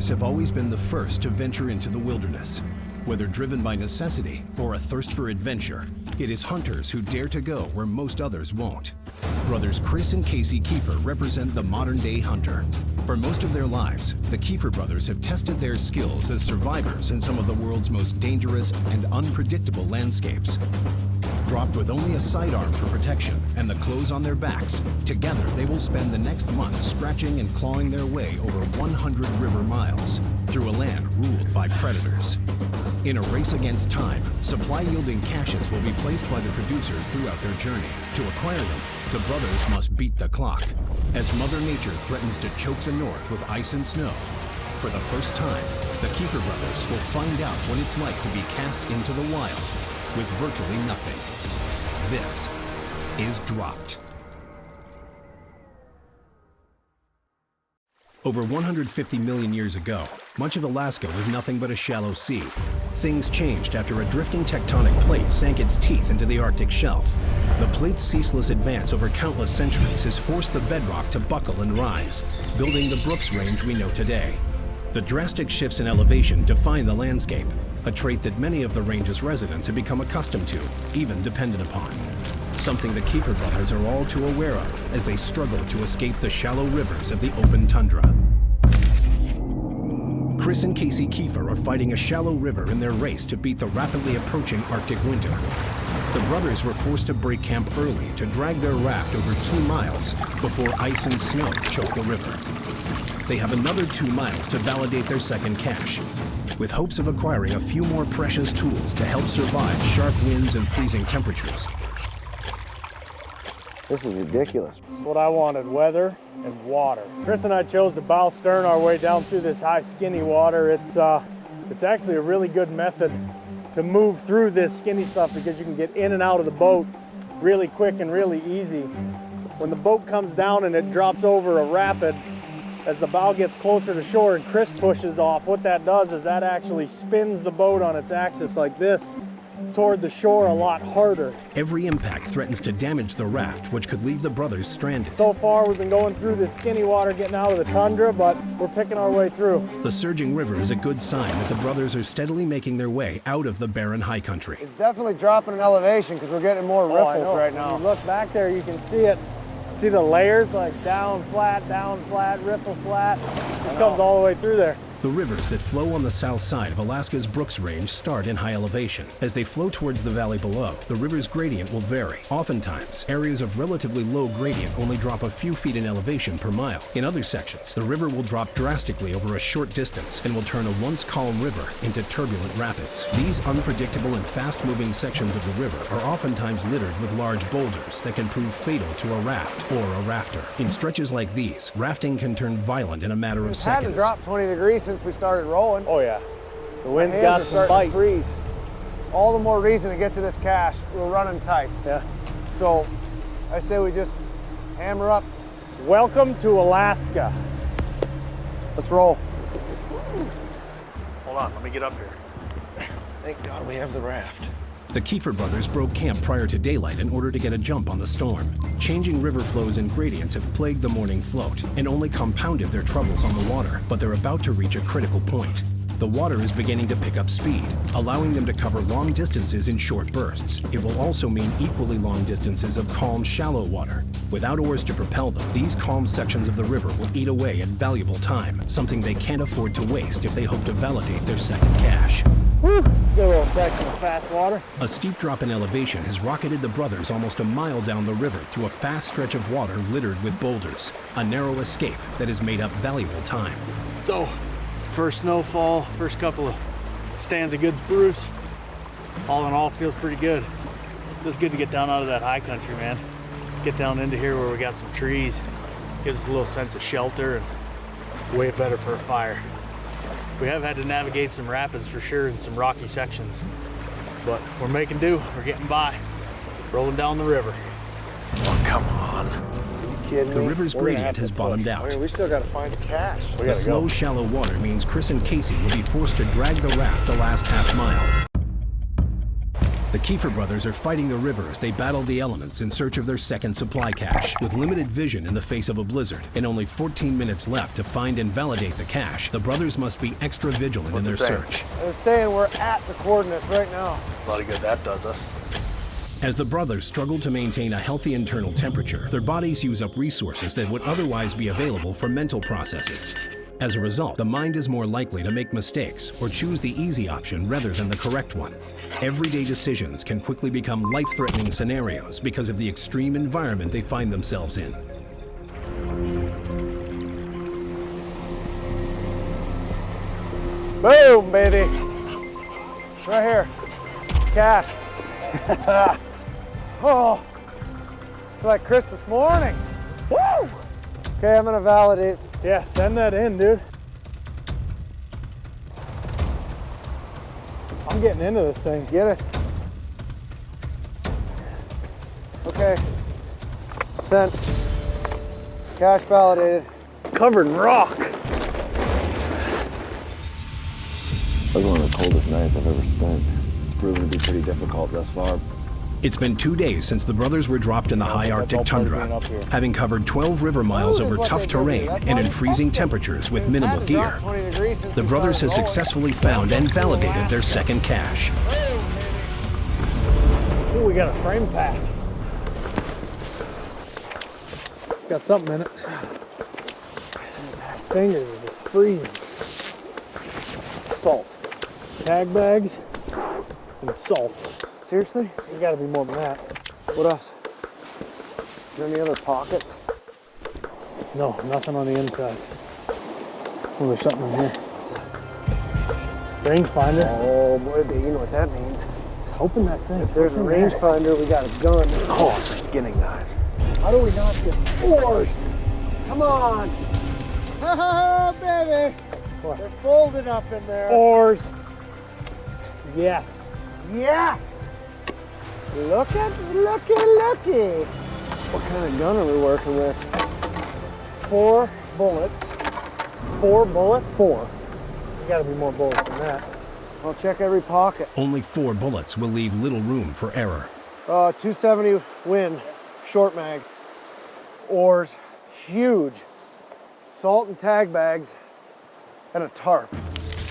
brothers have always been the first to venture into the wilderness. Whether driven by necessity or a thirst for adventure, it is hunters who dare to go where most others won't. Brothers Chris and Casey Keefer represent the modern-day hunter. For most of their lives, the Keefer brothers have tested their skills as survivors in some of the world's most dangerous and unpredictable landscapes. Dropped with only a sidearm for protection and the clothes on their backs, together they will spend the next month scratching and clawing their way over 100 river miles through a land ruled by predators. In a race against time, supply-yielding caches will be placed by the producers throughout their journey. To acquire them, the brothers must beat the clock, as Mother Nature threatens to choke the North with ice and snow. For the first time, the Keefer brothers will find out what it's like to be cast into the wild with virtually nothing. This is Dropped. Over 150 million years ago, much of Alaska was nothing but a shallow sea. Things changed after a drifting tectonic plate sank its teeth into the Arctic shelf. The plate's ceaseless advance over countless centuries has forced the bedrock to buckle and rise, building the Brooks Range we know today. The drastic shifts in elevation define the landscape, a trait that many of the range's residents have become accustomed to, even dependent upon. Something the Keefer brothers are all too aware of as they struggle to escape the shallow rivers of the open tundra. Chris and Casey Keefer are fighting a shallow river in their race to beat the rapidly approaching Arctic winter. The brothers were forced to break camp early to drag their raft over 2 miles before ice and snow choked the river. They have another 2 miles to validate their second cache, with hopes of acquiring a few more precious tools to help survive sharp winds and freezing temperatures. This is ridiculous. What I wanted, weather and water. Chris and I chose to bow stern our way down through this high, skinny water. It's actually a really good method to move through this skinny stuff because you can get in and out of the boat really quick and really easy. When the boat comes down and it drops over a rapid, as the bow gets closer to shore and Chris pushes off, what that does is that actually spins the boat on its axis like this toward the shore a lot harder. Every impact threatens to damage the raft, which could leave the brothers stranded. So far, we've been going through this skinny water, getting out of the tundra, but we're picking our way through. The surging river is a good sign that the brothers are steadily making their way out of the barren high country. It's definitely dropping in elevation because we're getting more ripples right now. When you look back there, you can see it. See the layers, like down, flat, ripple, flat. It comes all the way through there. The rivers that flow on the south side of Alaska's Brooks Range start in high elevation. As they flow towards the valley below, the river's gradient will vary. Oftentimes, areas of relatively low gradient only drop a few feet in elevation per mile. In other sections, the river will drop drastically over a short distance and will turn a once calm river into turbulent rapids. These unpredictable and fast-moving sections of the river are oftentimes littered with large boulders that can prove fatal to a raft or a rafter. In stretches like these, rafting can turn violent in a matter of seconds. It's had to drop 20 degrees since we started rolling. Oh yeah, the wind's got some bite. Freeze. All the more reason to get to this cache. We're running tight. Yeah. So I say we just hammer up. Welcome to Alaska. Let's roll. Hold on, let me get up here. Thank God we have the raft. The Keefer brothers broke camp prior to daylight in order to get a jump on the storm. Changing river flows and gradients have plagued the morning float and only compounded their troubles on the water, but they're about to reach a critical point. The water is beginning to pick up speed, allowing them to cover long distances in short bursts. It will also mean equally long distances of calm, shallow water. Without oars to propel them, these calm sections of the river will eat away at valuable time, something they can't afford to waste if they hope to validate their second cache. Woo! Good little section of fast water. A steep drop in elevation has rocketed the brothers almost a mile down the river through a fast stretch of water littered with boulders. A narrow escape that has made up valuable time. So, first snowfall, first couple of stands of good spruce. All in all, feels pretty good. Feels good to get down out of that high country, man. Get down into here where we got some trees. Gives us a little sense of shelter and way better for a fire. We have had to navigate some rapids for sure and some rocky sections, but we're making do. We're getting by, rolling down the river. Oh, come on. Are you kidding me? The river's gradient has bottomed out. I mean, we still got to find a cache. The slow, shallow water means Chris and Casey will be forced to drag the raft the last half mile. The Keefer brothers are fighting the river as they battle the elements in search of their second supply cache. With limited vision in the face of a blizzard and only 14 minutes left to find and validate the cache, the brothers must be extra vigilant in their search. They're saying we're at the coordinates right now. A lot of good that does us. As the brothers struggle to maintain a healthy internal temperature, their bodies use up resources that would otherwise be available for mental processes. As a result, the mind is more likely to make mistakes or choose the easy option rather than the correct one. Everyday decisions can quickly become life-threatening scenarios because of the extreme environment they find themselves in. Boom, baby. Right here. Cache. Oh, it's like Christmas morning. Woo! Okay, I'm gonna validate. Yeah, send that in, dude. I'm getting into this thing. Get it. Okay. Sent. Cache validated. Covered in rock. That was one of the coldest nights I've ever spent. It's proven to be pretty difficult thus far. It's been 2 days since the brothers were dropped in the high Arctic tundra, having covered 12 river miles over tough terrain and in freezing temperatures with minimal gear. The brothers have successfully found and validated their second cache. Ooh, we got a frame pack. Got something in it. Fingers are just freezing. Salt. Tag bags and salt. Seriously? There's gotta be more than that. What else? Is there any other pockets? No, nothing on the inside. Oh, there's something in here. Rangefinder. Oh boy, baby, you know what that means. Open that thing. If there's a rangefinder, we got a gun. Oh, it's a skinning knives. How do we not get oars? Come on. Oh, baby. What? They're folded up in there. Oars. Yes. Yes. Looky. What kind of gun are we working with? 4 bullets. 4 bullets? 4. There's gotta be more bullets than that. I'll check every pocket. Only 4 bullets will leave little room for error. 270 Win, short mag. Oars, huge. Salt and tag bags, and a tarp.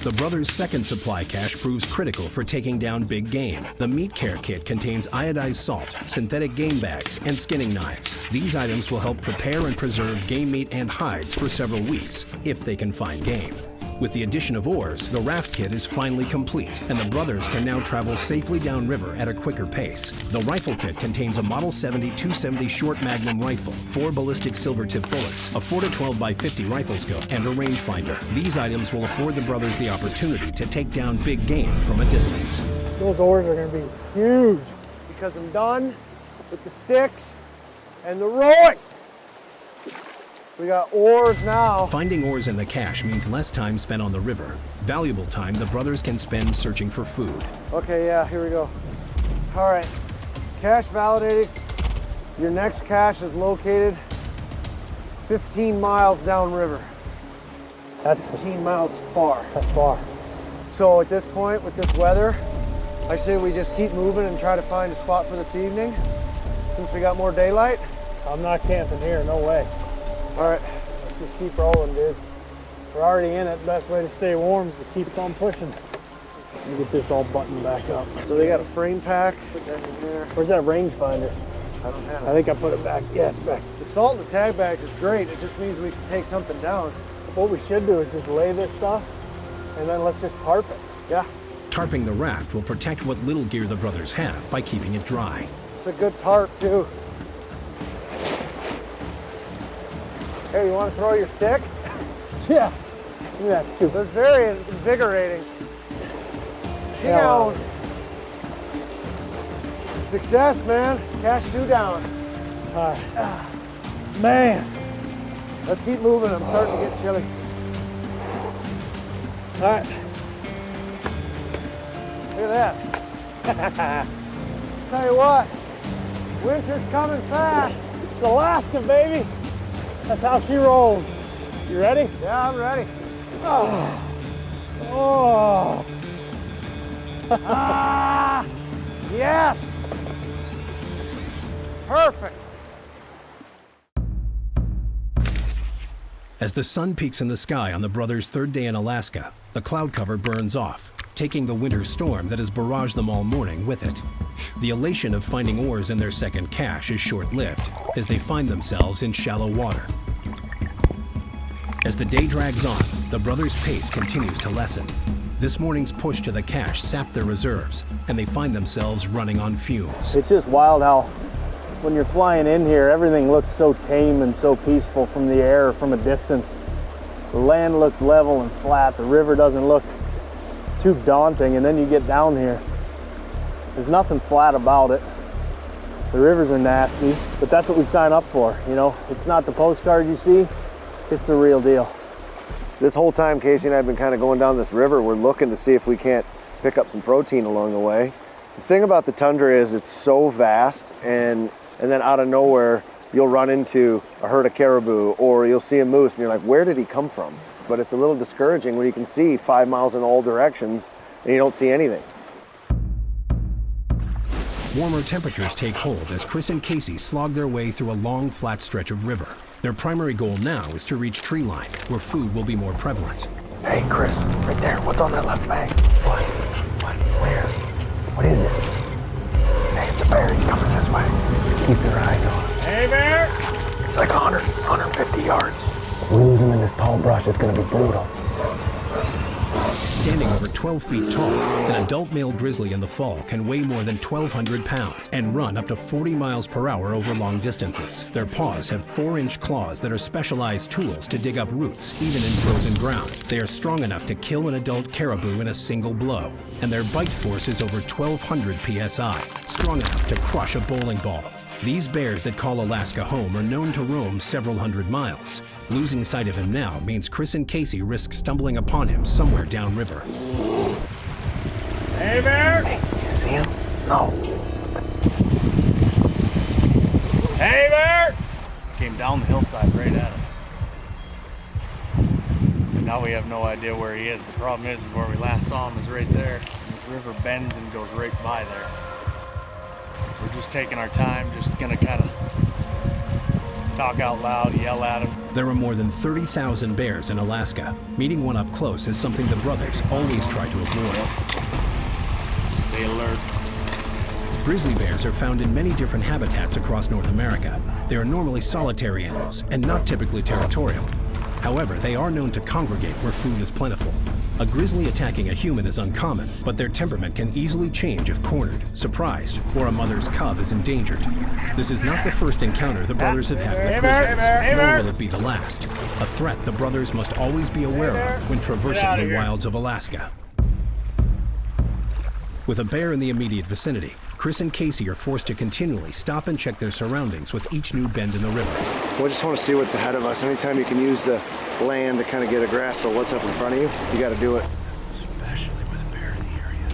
The brothers' second supply cache proves critical for taking down big game. The meat care kit contains iodized salt, synthetic game bags, and skinning knives. These items will help prepare and preserve game meat and hides for several weeks, if they can find game. With the addition of oars, the raft kit is finally complete, and the brothers can now travel safely downriver at a quicker pace. The rifle kit contains a Model 70 270 short magnum rifle, 4 ballistic silver-tip bullets, a 4-12x50 rifle scope, and a rangefinder. These items will afford the brothers the opportunity to take down big game from a distance. Those oars are gonna be huge. Because I'm done with the sticks and the rowing. We got oars now. Finding oars in the cache means less time spent on the river. Valuable time the brothers can spend searching for food. Okay, yeah, here we go. All right, cache validated. Your next cache is located 15 miles downriver. That's 15 miles far. That's far. So at this point, with this weather, I say we just keep moving and try to find a spot for this evening, since we got more daylight. I'm not camping here, no way. All right. Let's just keep rolling, dude. We're already in it. Best way to stay warm is to keep on pushing. Let me get this all buttoned back up. So they got a frame pack. Put that in there. Where's that rangefinder? I don't have it. I think I put it back. Yeah, it's back. The salt and the tag bags is great. It just means we can take something down. What we should do is just lay this stuff, and then let's just tarp it. Yeah. Tarping the raft will protect what little gear the brothers have by keeping it dry. It's a good tarp, too. Hey, you want to throw your stick? Yeah. Look at that, too. They're very invigorating. Yeah. Down. Success, man. Cache 2 down. All right. Man. Let's keep moving. I'm starting to get chilly. All right. Look at that. Tell you what, winter's coming fast. It's Alaska, baby. That's how she rolls. You ready? Yeah, I'm ready. Oh. Ah, yeah. Perfect. As the sun peaks in the sky on the brothers' third day in Alaska, the cloud cover burns off, taking the winter storm that has barraged them all morning with it. The elation of finding oars in their second cache is short-lived, as they find themselves in shallow water. As the day drags on, the brothers' pace continues to lessen. This morning's push to the cache sapped their reserves, and they find themselves running on fumes. It's just wild how when you're flying in here, everything looks so tame and so peaceful from the air or from a distance. The land looks level and flat. The river doesn't look too daunting, and then you get down here. There's nothing flat about it. The rivers are nasty, but that's what we sign up for, you know? It's not the postcard you see, it's the real deal. This whole time, Casey and I have been kind of going down this river. We're looking to see if we can't pick up some protein along the way. The thing about the tundra is it's so vast, and then out of nowhere, you'll run into a herd of caribou, or you'll see a moose, and you're like, where did he come from? But it's a little discouraging when you can see 5 miles in all directions, and you don't see anything. Warmer temperatures take hold as Chris and Casey slog their way through a long, flat stretch of river. Their primary goal now is to reach tree line, where food will be more prevalent. Hey, Chris, right there. What's on that left bank? What? Where? What is it? Hey, it's a bear. He's coming this way. Keep your eyes on him. Hey, bear! It's like 150 yards. If we lose him in this tall brush, it's going to be brutal. Standing over 12 feet tall, an adult male grizzly in the fall can weigh more than 1,200 pounds and run up to 40 miles per hour over long distances. Their paws have 4-inch claws that are specialized tools to dig up roots, even in frozen ground. They are strong enough to kill an adult caribou in a single blow, and their bite force is over 1,200 psi, strong enough to crush a bowling ball. These bears that call Alaska home are known to roam several hundred miles. Losing sight of him now means Chris and Casey risk stumbling upon him somewhere downriver. Hey, bear! Hey, you see him? No. Hey, bear! Came down the hillside right at us. And now we have no idea where he is. The problem is where we last saw him is right there. This river bends and goes right by there. We're just taking our time, just gonna kind of talk out loud, yell at him. There are more than 30,000 bears in Alaska. Meeting one up close is something the brothers always try to avoid. Stay alert. Grizzly bears are found in many different habitats across North America. They are normally solitary animals and not typically territorial. However, they are known to congregate where food is plentiful. A grizzly attacking a human is uncommon, but their temperament can easily change if cornered, surprised, or a mother's cub is endangered. This is not the first encounter the brothers have had with grizzlies, nor will it be the last. A threat the brothers must always be aware of when traversing the wilds of Alaska. With a bear in the immediate vicinity, Chris and Casey are forced to continually stop and check their surroundings with each new bend in the river. We just want to see what's ahead of us. Anytime you can use the land to kind of get a grasp of what's up in front of you, you got to do it. Especially with a bear in the area.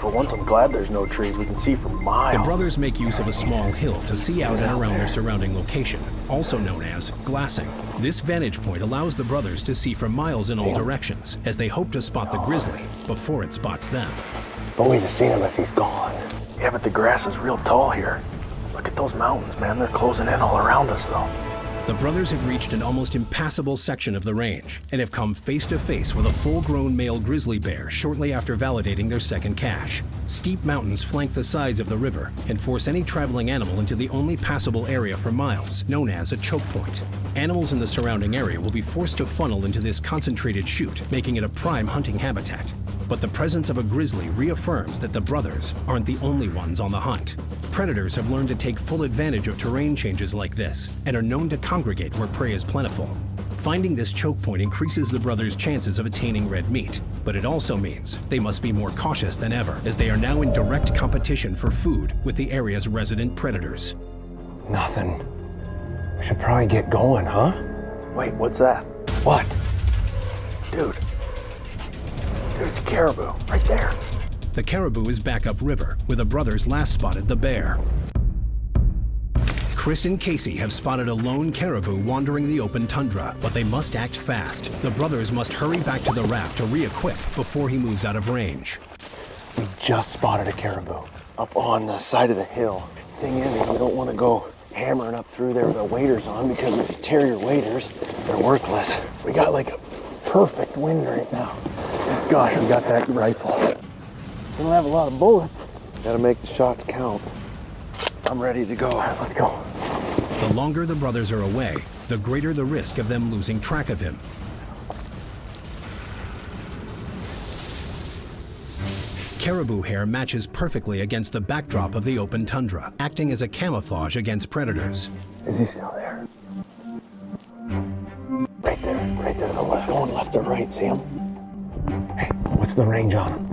For once, I'm glad there's no trees. We can see for miles. The brothers make use of a small hill to see out and around their surrounding location, also known as glassing. This vantage point allows the brothers to see for miles in all directions, as they hope to spot the grizzly before it spots them. But we'd have seen him if he's gone. Yeah, but the grass is real tall here. Look at those mountains, man. They're closing in all around us, though. The brothers have reached an almost impassable section of the range and have come face to face with a full-grown male grizzly bear shortly after validating their second cache. Steep mountains flank the sides of the river and force any traveling animal into the only passable area for miles, known as a choke point. Animals in the surrounding area will be forced to funnel into this concentrated chute, making it a prime hunting habitat. But the presence of a grizzly reaffirms that the brothers aren't the only ones on the hunt. Predators have learned to take full advantage of terrain changes like this and are known to congregate where prey is plentiful. Finding this choke point increases the brothers' chances of attaining red meat, but it also means they must be more cautious than ever, as they are now in direct competition for food with the area's resident predators. Nothing. We should probably get going, huh? Wait, what's that? What? Dude, it's a caribou, right there. The caribou is back upriver, where the brothers last spotted the bear. Chris and Casey have spotted a lone caribou wandering the open tundra, but they must act fast. The brothers must hurry back to the raft to re-equip before he moves out of range. We just spotted a caribou up on the side of the hill. Thing is we don't want to go hammering up through there with our waders on, because if you tear your waders, they're worthless. We got like a perfect wind right now. Gosh, we got that rifle. We don't have a lot of bullets. Gotta make the shots count. I'm ready to go. All right, let's go. The longer the brothers are away, the greater the risk of them losing track of him. Caribou hair matches perfectly against the backdrop of the open tundra, acting as a camouflage against predators. Is he still there? Right there, right there. The left, going left or right, see him? Hey, what's the range on him?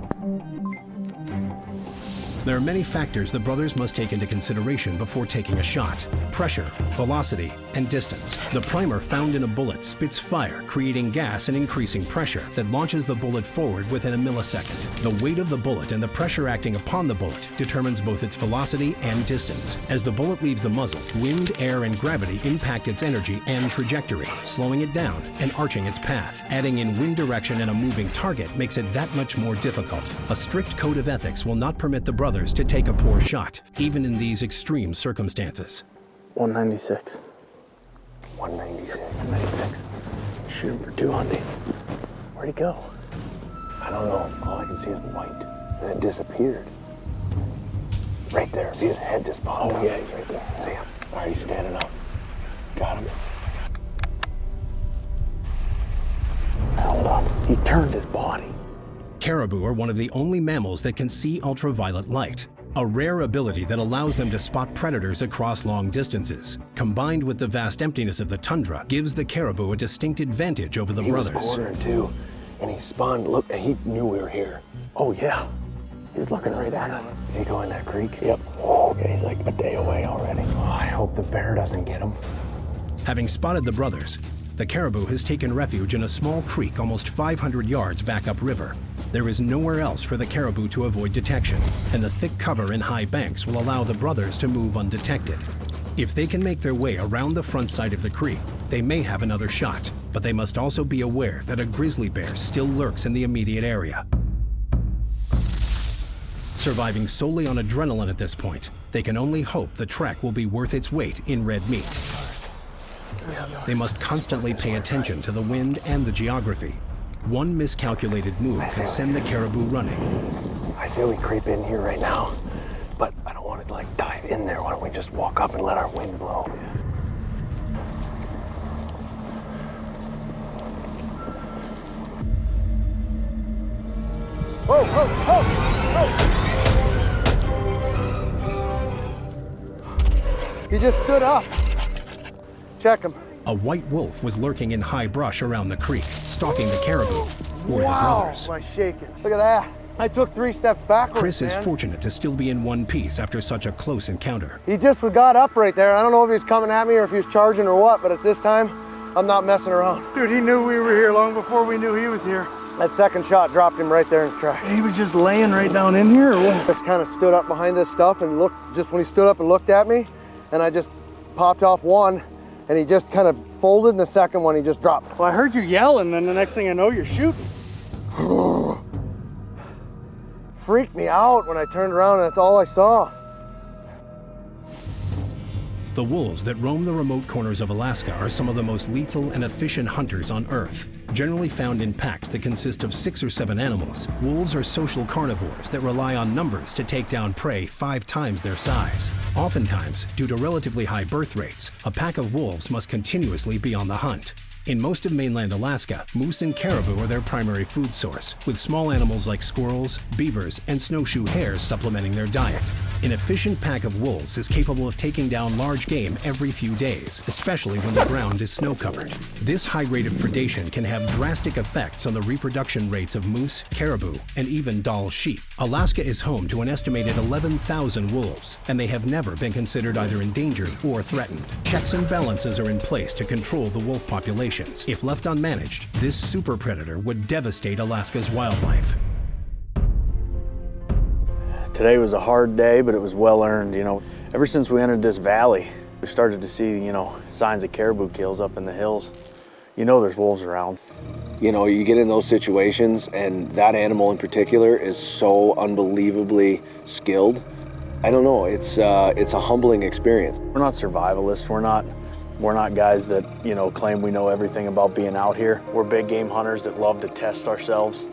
There are many factors the brothers must take into consideration before taking a shot: pressure, velocity, and distance. The primer found in a bullet spits fire, creating gas and increasing pressure that launches the bullet forward within a millisecond. The weight of the bullet and the pressure acting upon the bullet determines both its velocity and distance. As the bullet leaves the muzzle, wind, air, and gravity impact its energy and trajectory, slowing it down and arching its path. Adding in wind direction and a moving target makes it that much more difficult. A strict code of ethics will not permit the brothers to take a poor shot, even in these extreme circumstances. 196. 196. 196. Shoot him for 200. Where'd he go? I don't know. All I can see is white. And it disappeared. Right there. See his head just popped up. Oh yeah, he's right there. See him? All right, he's standing up. Got him. Hold on. He turned his body. Caribou are one of the only mammals that can see ultraviolet light, a rare ability that allows them to spot predators across long distances. Combined with the vast emptiness of the tundra, gives the caribou a distinct advantage over the brothers. He was quartering too, and he spawned. Look, and he knew we were here. Oh yeah, he was looking right at us. Did he go in that creek? Yep. Oh, okay, he's like a day away already. Oh, I hope the bear doesn't get him. Having spotted the brothers, the caribou has taken refuge in a small creek almost 500 yards back upriver. There is nowhere else for the caribou to avoid detection, and the thick cover and high banks will allow the brothers to move undetected. If they can make their way around the front side of the creek, they may have another shot, but they must also be aware that a grizzly bear still lurks in the immediate area. Surviving solely on adrenaline at this point, they can only hope the trek will be worth its weight in red meat. They must constantly pay attention to the wind and the geography. One miscalculated move could send the caribou running. I say we creep in here right now, but I don't want to like dive in there. Why don't we just walk up and let our wind blow? Whoa, whoa, whoa, whoa! He just stood up. Check him. A white wolf was lurking in high brush around the creek, stalking the caribou, or the brothers. Wow, am I shaking? Look at that. I took 3 steps backwards, Chris is man. fortunate to still be in one piece after such a close encounter. He just got up right there. I don't know if he was coming at me or if he was charging or what, but at this time, I'm not messing around. Dude, he knew we were here long before we knew he was here. That second shot dropped him right there in his tracks. He was just laying right down in here or what? Just kind of stood up behind this stuff and looked, just when he stood up and looked at me, and I just popped off one, and he just kind of folded, and the second one he just dropped. Well, I heard you yelling, and the next thing I know, you're shooting. Freaked me out when I turned around, and that's all I saw. The wolves that roam the remote corners of Alaska are some of the most lethal and efficient hunters on Earth. Generally found in packs that consist of 6 or 7 animals, wolves are social carnivores that rely on numbers to take down prey 5 times their size. Oftentimes, due to relatively high birth rates, a pack of wolves must continuously be on the hunt. In most of mainland Alaska, moose and caribou are their primary food source, with small animals like squirrels, beavers, and snowshoe hares supplementing their diet. An efficient pack of wolves is capable of taking down large game every few days, especially when the ground is snow-covered. This high rate of predation can have drastic effects on the reproduction rates of moose, caribou, and even Dall sheep. Alaska is home to an estimated 11,000 wolves, and they have never been considered either endangered or threatened. Checks and balances are in place to control the wolf population. If left unmanaged, this super predator would devastate Alaska's wildlife. Today was a hard day, but it was well earned. You know, ever since we entered this valley, we started to see, signs of caribou kills up in the hills. There's wolves around. You get in those situations, and that animal in particular is so unbelievably skilled I don't know, it's a humbling experience. We're not survivalists. We're not guys that, you know, claim we know everything about being out here. We're big game hunters that love to test ourselves.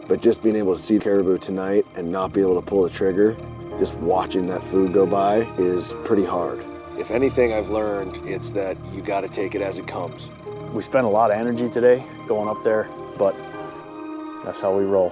But just being able to see caribou tonight and not be able to pull the trigger, just watching that food go by is pretty hard. If anything I've learned, it's that you got to take it as it comes. We spent a lot of energy today going up there, but that's how we roll.